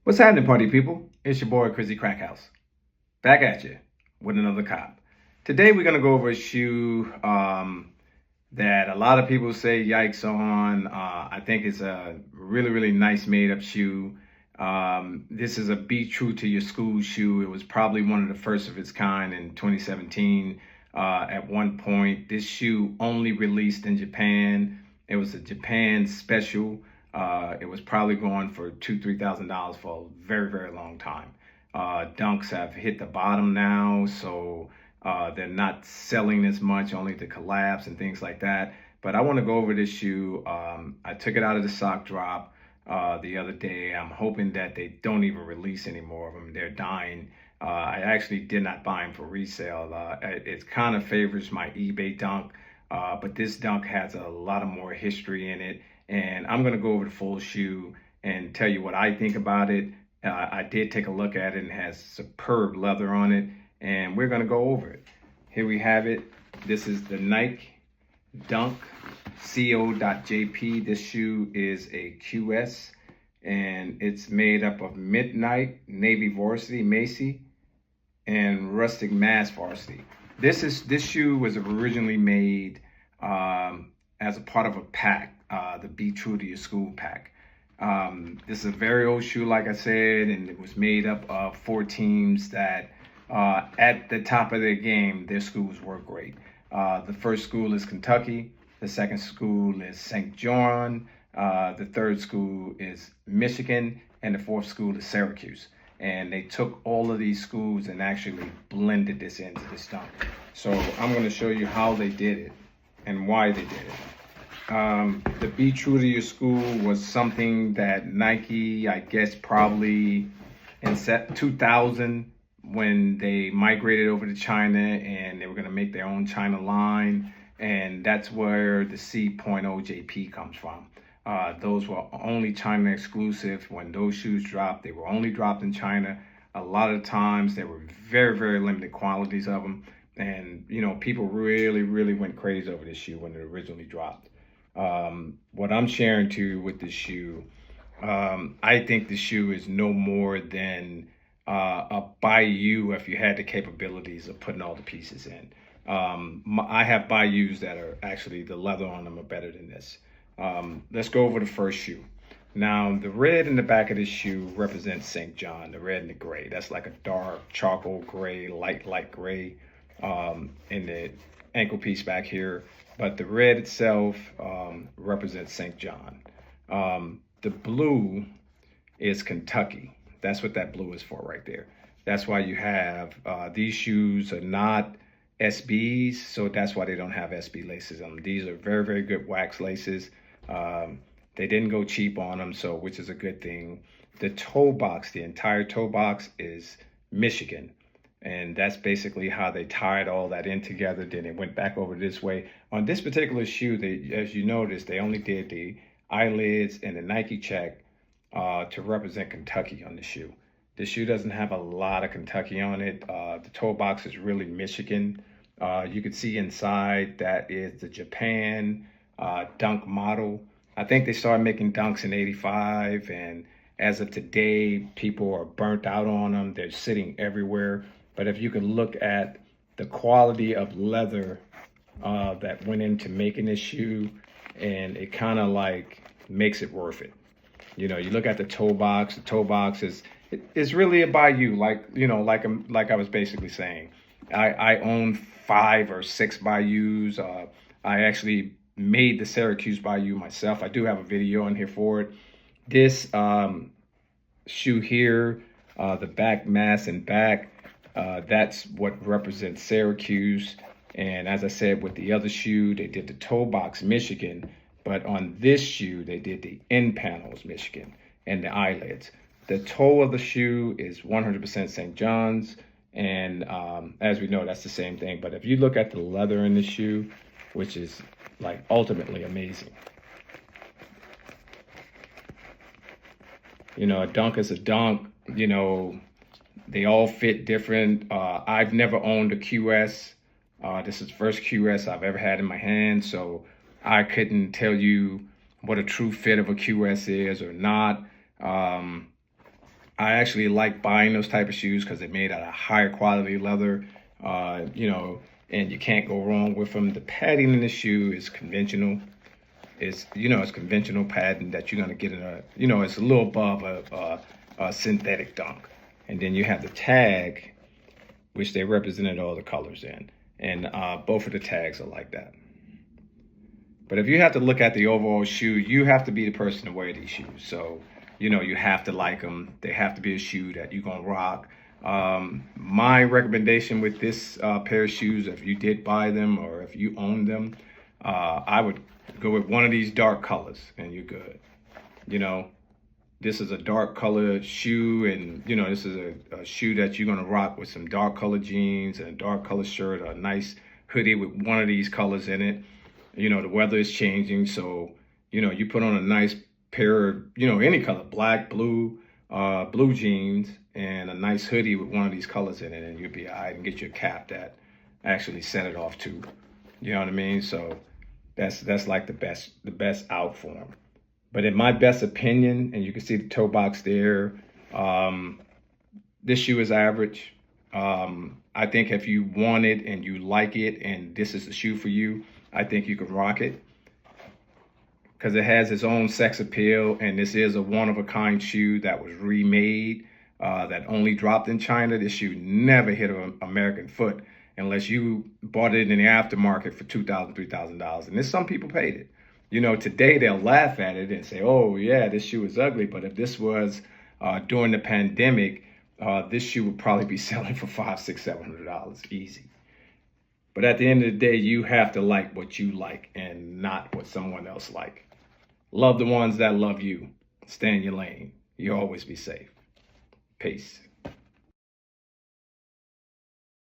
What's happening, party people? It's your boy, Chrissy Crackhouse. Back at you with another cop. Today, we're going to go over a shoe that a lot of people say yikes on. I think it's a really, really nice made up shoe. This is a Be True to Your School shoe. It was probably one of the first of its kind in 2017. At one point, this shoe only released in Japan. It was a Japan special. It was probably going for $2,000-3,000 for a very, very long time. Dunks have hit the bottom now, so they're not selling as much, only the collabs and things like that. But I want to go over this shoe. I took it out of the sock drop the other day. I'm hoping that they don't even release any more of them. They're dying. I actually did not buy them for resale. It kind of favors my eBay dunk, but this dunk has a lot of more history in it. And I'm going to go over the full shoe and tell you what I think about it. I did take a look at it and it has superb leather on it, and we're going to go over it. Here we have it. This is the Nike Dunk CO.JP. This shoe is a QS, and it's made up of Midnight, Navy Varsity, Macy, and Rustic Mass Varsity. This shoe was originally made as a part of a pack, the Be True to Your School pack. This is a very old shoe, like I said, and it was made up of 4 teams that at the top of their game, their schools were great. The first school is Kentucky, the second school is St. John, the third school is Michigan, and the fourth school is Syracuse. And they took all of these schools and actually blended this into this dunk. So I'm going to show you how they did it and why they did it. The Be True to Your School was something that Nike, I guess, probably in 2000 when they migrated over to China and they were going to make their own China line. And that's where the C.JP comes from. Those were only China exclusive. When those shoes dropped, they were only dropped in China. A lot of times there were very, very limited quantities of them. And, you know, people really, really went crazy over this shoe when it originally dropped. What I'm sharing to you with this shoe, I think the shoe is no more than a Bayou if you had the capabilities of putting all the pieces in. I have Bayous that are actually, the leather on them are better than this. Let's go over the first shoe. Now, the red in the back of this shoe represents St. John, the red and the gray. That's like a dark charcoal gray, light gray in the ankle piece back here. But the red itself represents St. John. The blue is Kentucky. That's what that blue is for right there. That's why you have, these shoes are not SBs, so that's why they don't have SB laces on them. These are very, very good wax laces. They didn't go cheap on them, so which is a good thing. The toe box, the entire toe box is Michigan. And that's basically how they tied all that in together. Then it went back over this way. On this particular shoe, as you notice, they only did the eyelids and the Nike check to represent Kentucky on the shoe. The shoe doesn't have a lot of Kentucky on it. The toe box is really Michigan. You can see inside that is the Japan dunk model. I think they started making dunks in '85, and as of today, people are burnt out on them. They're sitting everywhere. But if you could look at the quality of leather that went into making this shoe, and it kind of like makes it worth it. You know, you look at the toe box. The toe box is really a Bayou, like, you know, like I was basically saying. I own 5 or 6 Bayous. I actually made the Syracuse Bayou myself. I do have a video on here for it. This shoe here, the back mass and back, that's what represents Syracuse. And as I said, with the other shoe, they did the toe box Michigan. But on this shoe, they did the end panels Michigan and the eyelids. The toe of the shoe is 100% St. John's. And as we know, that's the same thing. But if you look at the leather in the shoe, which is like ultimately amazing. You know, a dunk is a dunk. You know, they all fit different. I've never owned a QS. This is the first QS I've ever had in my hand. So I couldn't tell you what a true fit of a QS is or not. I actually like buying those type of shoes because they're made out of higher quality leather, and you can't go wrong with them. The padding in the shoe is conventional. It's conventional padding that you're gonna get in it's a little above a synthetic dunk. And then you have the tag, which they represented all the colors in. And both of the tags are like that. But if you have to look at the overall shoe, you have to be the person to wear these shoes. So, you have to like them. They have to be a shoe that you're going to rock. My recommendation with this pair of shoes, if you did buy them or if you own them, I would go with one of these dark colors and you're good. This is a dark color shoe, and this is a shoe that you're going to rock with some dark color jeans and a dark color shirt, or a nice hoodie with one of these colors in it. The weather is changing, so you put on a nice pair of any color, black, blue, blue jeans, and a nice hoodie with one of these colors in it, and you'll be all right, and get your cap that actually set it off too. You know what I mean? So that's like the best out for them. But in my best opinion, and you can see the toe box there, this shoe is average. I think if you want it and you like it and this is the shoe for you, I think you can rock it because it has its own sex appeal, and this is a one-of-a-kind shoe that was remade, that only dropped in China. This shoe never hit an American foot unless you bought it in the aftermarket for $2,000, $3,000. And there's some people paid it. Today they'll laugh at it and say, oh yeah, this shoe is ugly. But if this was during the pandemic, this shoe would probably be selling for $500, $600, $700 easy. But at the end of the day, you have to like what you like and not what someone else like. Love the ones that love you. Stay in your lane. You'll always be safe. Peace.